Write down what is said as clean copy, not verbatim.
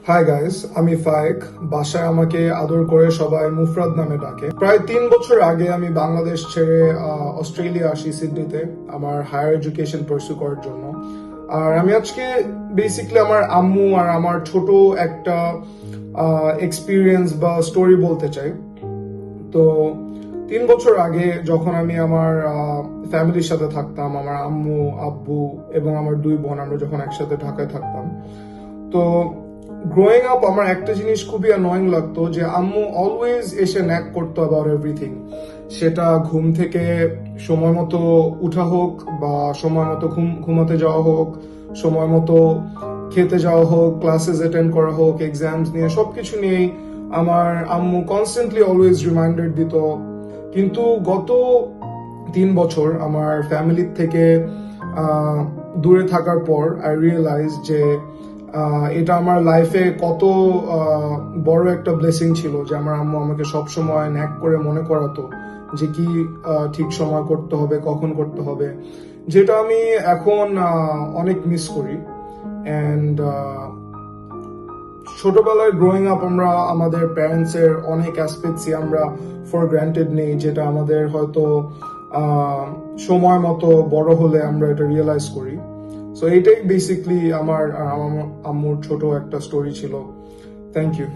Hi guys, আমি ফায়েক। বাসায় আমাকে আদর করে সবাই মুফরাদ নামে ডাকে। প্রায় 3 বছর আগে আমি বাংলাদেশ ছেড়ে অস্ট্রেলিয়া আসি, সিডনিতে আমার হায়ার এডুকেশন পার্সু করার জন্য। আর আমি আজকে বেসিক্যালি আমার আম্মু আর আমার ছোট একটা এক্সপিরিয়েন্স বা স্টোরি বলতে চাই। তো 3 বছর আগে যখন আমি আমার ফ্যামিলির সাথে থাকতাম, আমার আম্মু, আব্বু এবং আমার 2 বোন, আমরা যখন একসাথে ঢাকায় থাকতাম, তো গ্রোয়িং আপ আমার একটা জিনিস খুবই অ্যানোয়িং লাগতো যে আম্মু অলওয়েজ এসে ন্যাক করতো অ্যাবাউট এভরিথিং। সেটা ঘুম থেকে সময় মতো উঠা হোক, বা সময় মতো ঘুমাতে যাওয়া হোক, সময় মতো খেতে যাওয়া হোক, ক্লাসেস অ্যাটেন্ড করা হোক, এক্সামস নিয়ে সবকিছু নিয়েই আমার আম্মু কনস্ট্যান্টলি অলওয়েজ রিমাইন্ডার দিত। কিন্তু গত 3 বছর আমার ফ্যামিলির থেকে দূরে থাকার পর আই রিয়েলাইজ যে এটা আমার লাইফে কত বড় একটা ব্লেসিং ছিল যে আমার আম্মু আমাকে সবসময় ন্যাক করে মনে করাতো যে কি ঠিক সময় করতে হবে, কখন করতে হবে, যেটা আমি এখন অনেক মিস করি। অ্যান্ড ছোটবেলায় গ্রোয়িং আপ আমরা আমাদের প্যারেন্টস এর অনেক অ্যাসপেক্টসই আমরা ফর গ্রান্টেড নেই, যেটা আমাদের হয়তো সময় মতো বড় হলে আমরা এটা রিয়েলাইজ করি। সো এটাই বেসিকলি আমার আম্মুর ছোট একটা স্টোরি ছিল। Thank you.